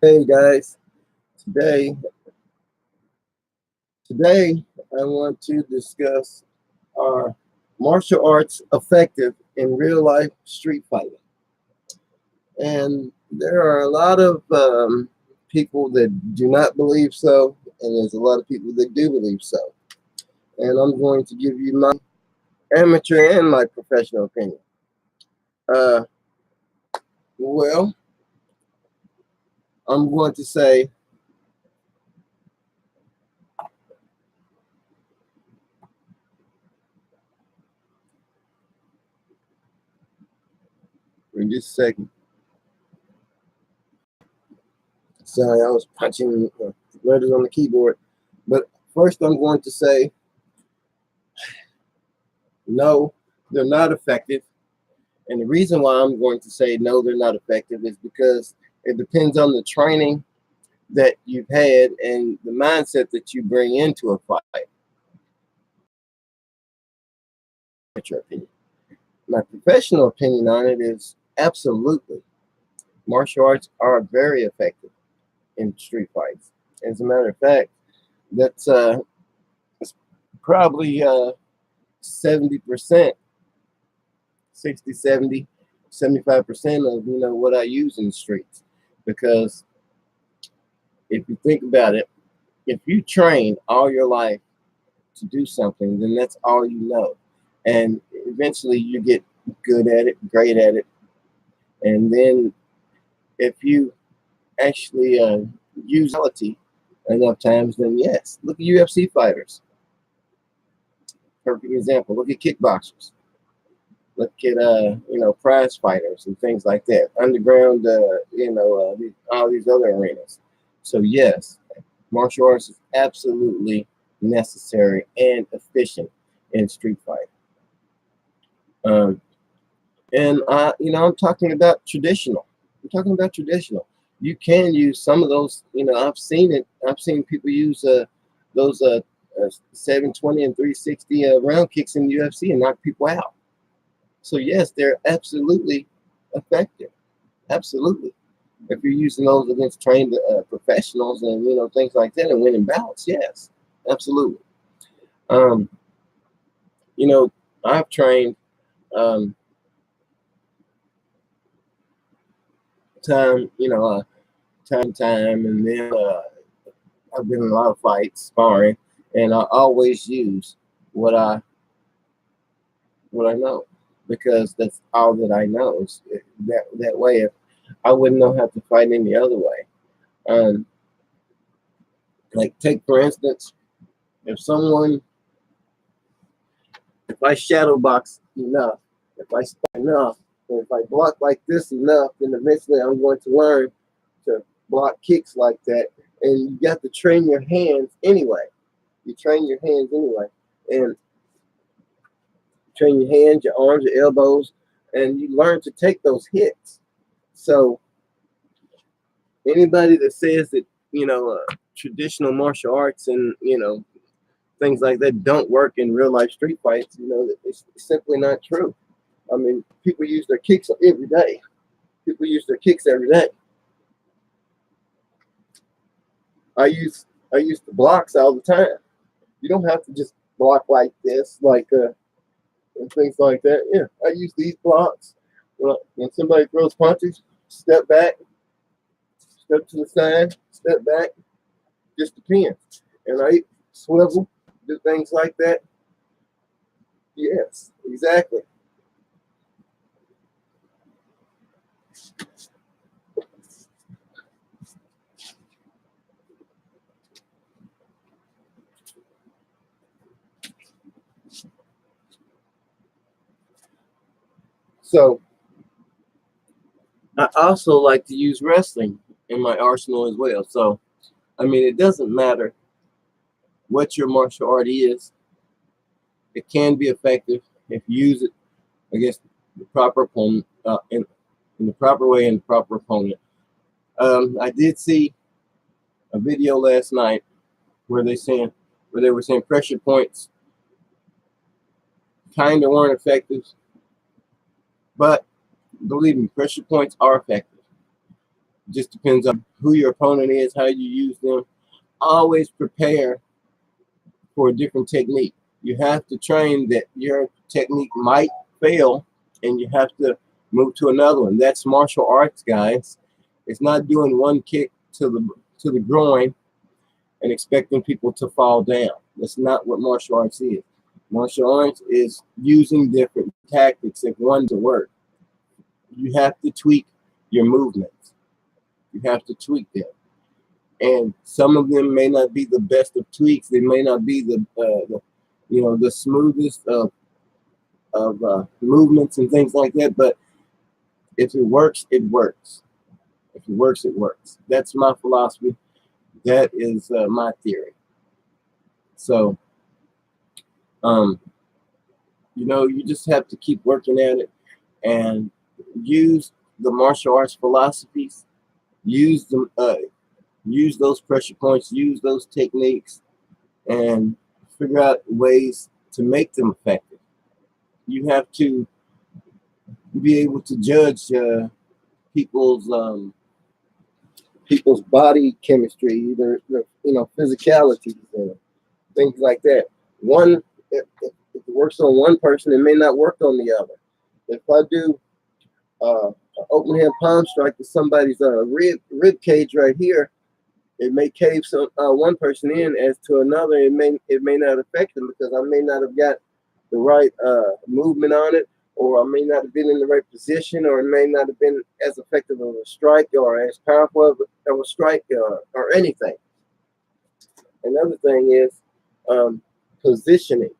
Hey guys, today today I want to discuss are martial arts effective in real life street fighting. And there are a lot of people that do not believe so, and there's a lot of people that do believe so. And I'm going to give you my amateur and my professional opinion. Uh, well, I'm going to say in just a second. Sorry, I was punching letters on the keyboard. But first, I'm going to say no, they're not effective. And the reason why I'm going to say no, they're not effective is because it depends on the training that you've had and the mindset that you bring into a fight. Your opinion. My professional opinion on it is absolutely. Martial arts are very effective in street fights. As a matter of fact, that's probably 70%, 60, 70, 75% of what I use in the streets. Because if you think about it, if you train all your life to do something, then that's all you know. And eventually you get good at it, great at it. And then if you actually use Physicality enough times, then yes. Look at UFC fighters. Perfect example. Look at kickboxers. Look at prize fighters and things like that. Underground, all these other arenas. So yes, martial arts is absolutely necessary and efficient in street fighting. And I'm talking about traditional. I'm talking about traditional. You can use some of those. I've seen it. I've seen people use those 720 and 360 round kicks in the UFC and knock people out. So yes, they're absolutely effective. Absolutely. If you're using those against trained professionals and things like that and winning bouts, yes, absolutely. Um, I've trained time, time, and then I've been in a lot of fights, sparring, and I always use what I know because that's all that I know. Is that way, if I wouldn't know how to fight any other way. Like take for instance, if I shadow box enough, if I spot enough, and if I block like this enough, then eventually I'm going to learn to block kicks like that. And you got to train your hands anyway. You train your hands anyway. And train your hands, your arms, your elbows, and you learn to take those hits. So anybody that says that, traditional martial arts and, things like that don't work in real life street fights, it's simply not true. I mean, people use their kicks every day. People use their kicks every day. I use the blocks all the time. You don't have to just block like this, and things like that. Yeah, I use these blocks. When somebody throws punches, step back, step to the side, step back. Just depends. And I swivel, do things like that. Yes, exactly. So I also like to use wrestling in my arsenal as well. So I mean, it doesn't matter what your martial art is. It can be effective if you use it against the proper opponent in the proper way and the proper opponent. I did see a video last night where they were saying pressure points kind of weren't effective, but believe me, pressure points are effective. Just depends on who your opponent is, how you use them. Always prepare for a different technique. You have to train that your technique might fail, and you have to move to another one. That's martial arts, guys. It's not doing one kick to the groin and expecting people to fall down. That's not what martial arts is. Martial arts is using different tactics if one to work. You have to tweak your movements. You have to tweak them. And some of them may not be the best of tweaks. They may not be the smoothest of movements and things like that. But if it works, it works. If it works, it works. That's my philosophy. That is my theory. So, you just have to keep working at it and use the martial arts philosophies. Use them. Use those pressure points. Use those techniques, and figure out ways to make them effective. You have to be able to judge people's body chemistry, their physicality, things like that. If it works on one person, it may not work on the other. If I do an open hand palm strike to somebody's rib cage right here, it may cave one person in as to another. It may not affect them because I may not have got the right movement on it, or I may not have been in the right position, or it may not have been as effective of a strike or as powerful of a strike or anything. Another thing is positioning.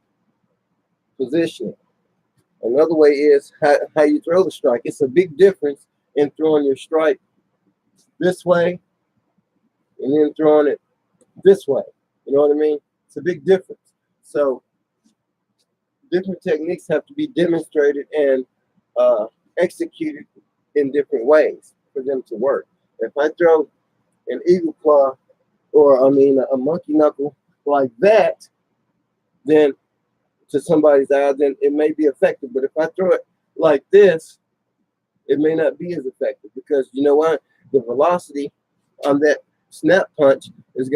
Another way is how you throw the strike. It's a big difference in throwing your strike this way and then throwing it this way. You know what I mean? It's a big difference. So different techniques have to be demonstrated and executed in different ways for them to work. If I throw an eagle claw, or a monkey knuckle like that, then to somebody's eye, then it may be effective. But if I throw it like this, it may not be as effective, because you know what? The velocity on that snap punch is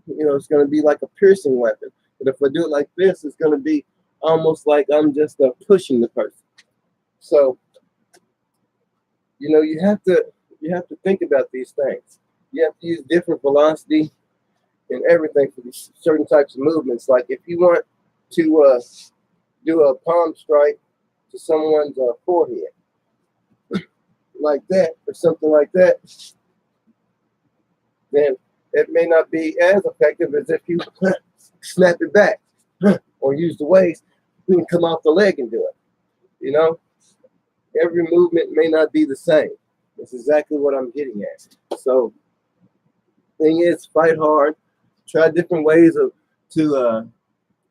it's gonna be like a piercing weapon. But if I do it like this, it's gonna be almost like I'm just pushing the person. So you have to think about these things. You have to use different velocity and everything for these certain types of movements. Like if you want to do a palm strike to someone's forehead, like that, or something like that, then it may not be as effective as if you snap it back or use the waist and come off the leg and do it. Every movement may not be the same. That's exactly what I'm getting at. So, thing is, fight hard. Try different ways to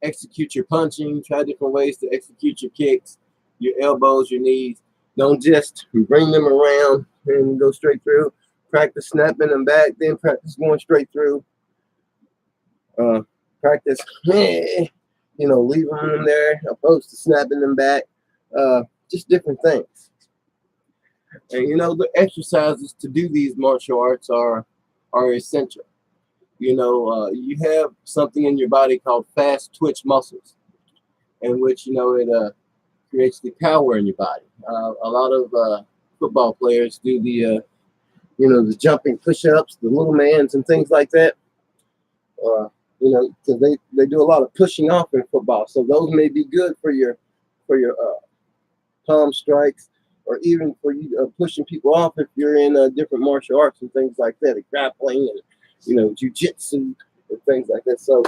execute your punching. Try different ways to execute your kicks, your elbows, your knees. Don't just bring them around and go straight through. Practice snapping them back, then practice going straight through. Practice, leaving them there opposed to snapping them back. Just different things. And the exercises to do these martial arts are essential. You have something in your body called fast twitch muscles, in which it creates the power in your body. A lot of football players do the jumping push-ups, the little mans, and things like that. Because they do a lot of pushing off in football, so those may be good for your palm strikes, or even for you pushing people off if you're in different martial arts and things like that, grappling and jiu-jitsu and things like that. So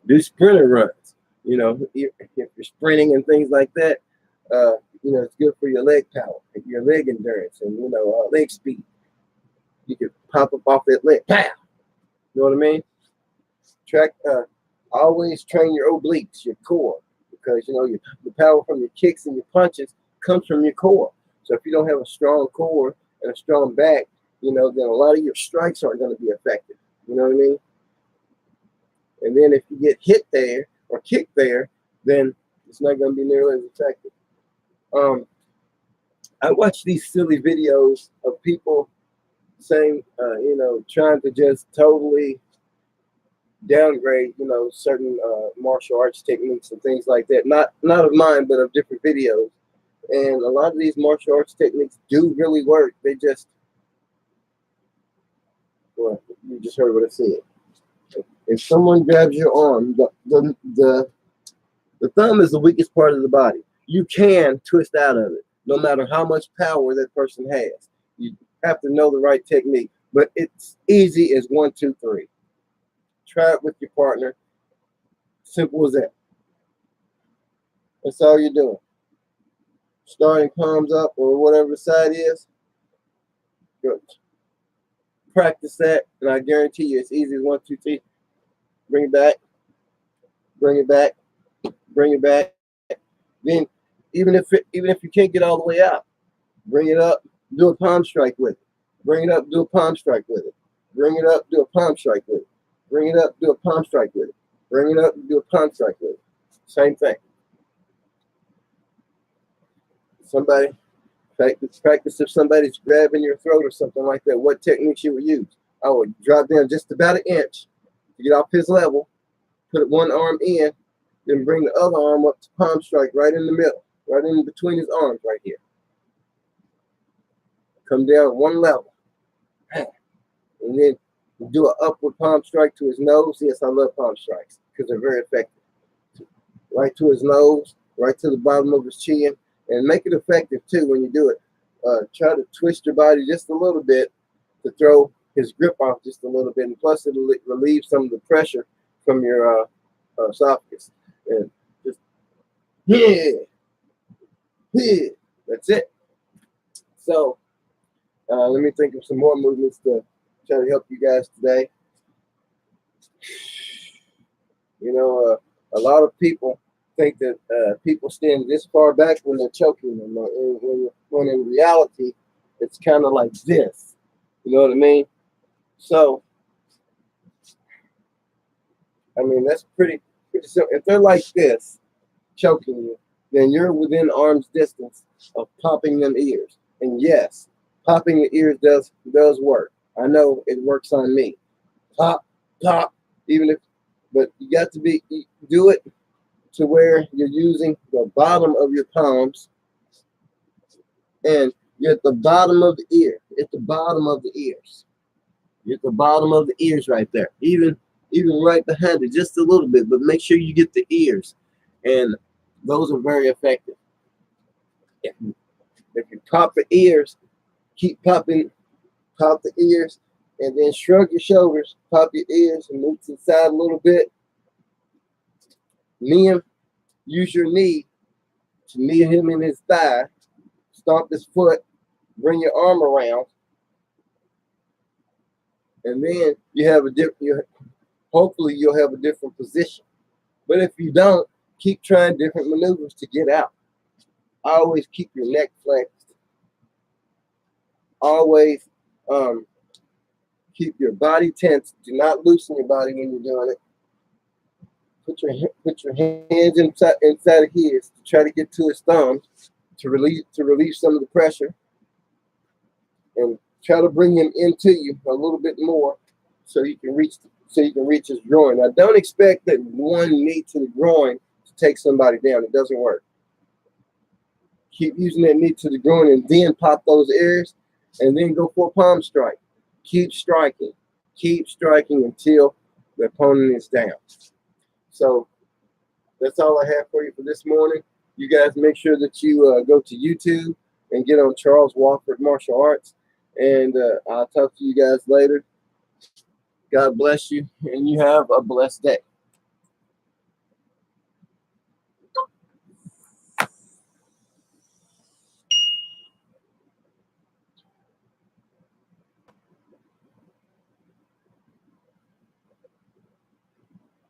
do sprinter runs. If you're sprinting and things like that, it's good for your leg power, your leg endurance, and leg speed. You can pop up off that leg, pow. You know what I mean? Always train your obliques, your core, because the power from your kicks and your punches comes from your core. So if you don't have a strong core and a strong back, then a lot of your strikes aren't going to be effective. You know what I mean? And then if you get hit there or kicked there, then it's not going to be nearly as effective. I watch these silly videos of people saying, trying to just totally downgrade, certain martial arts techniques and things like that. Not of mine, but of different videos. And a lot of these martial arts techniques do really work. They just, well, you just heard what I said. If someone grabs your arm, the thumb is the weakest part of the body. You can twist out of it, no matter how much power that person has. You have to know the right technique, but it's easy as 1, 2, 3. Try it with your partner. Simple as that. That's all you're doing. Starting palms up or whatever the side is. Good. Practice that, and I guarantee you it's easy as 1, 2, 3. Bring it back. Bring it back. Bring it back. Then, even if you can't get all the way out, bring it up. Do a palm strike with it. Bring it up. Do a palm strike with it. Bring it up. Do a palm strike with it. Bring it up. Do a palm strike with it. Bring it up. Do a palm strike with it. Same thing. Somebody practice if somebody's grabbing your throat or something like that. What techniques you would use? I would drop down just about an inch to get off his level. Put one arm in, then bring the other arm up to palm strike right in the middle, right in between his arms right here. Come down one level. And then do an upward palm strike to his nose. Yes, I love palm strikes because they're very effective. Right to his nose, right to the bottom of his chin, and make it effective too when you do it. Try to twist your body just a little bit to throw his grip off just a little bit, and plus it'll relieve some of the pressure from your esophagus. And just that's it. So let me think of some more movements to try to help you guys today. A lot of people think that people stand this far back when they're choking them, when in reality, it's kind of like this. You know what I mean? So, that's pretty simple. If they're like this, choking you, then you're within arm's distance of popping them ears. And yes, popping the ears does work. I know it works on me. Pop, pop, but you got to do it to where you're using the bottom of your palms and you're at the bottom of the ear. At the bottom of the ears. You're at the bottom of the ears right there. Even right behind it, just a little bit, but make sure you get the ears. And those are very effective. If you pop the ears, keep popping, pop the ears, and then shrug your shoulders, pop your ears, and move to the side a little bit. Knee him, use your knee to knee him in his thigh, stomp his foot, bring your arm around, and then hopefully you'll have a different position. But if you don't, keep trying different maneuvers to get out. Always keep your neck flexed. Always keep your body tense. Do not loosen your body when you're doing it. Put your hands inside of his to try to get to his thumbs to relieve some of the pressure, and try to bring him into you a little bit more so you can reach his groin. Now, don't expect that one knee to the groin to take somebody down. It doesn't work. Keep using that knee to the groin and then pop those ears and then go for a palm strike. Keep striking until the opponent is down. So that's all I have for you for this morning. You guys make sure that you go to YouTube and get on Charles Wofford Martial Arts. And I'll talk to you guys later. God bless you, and you have a blessed day.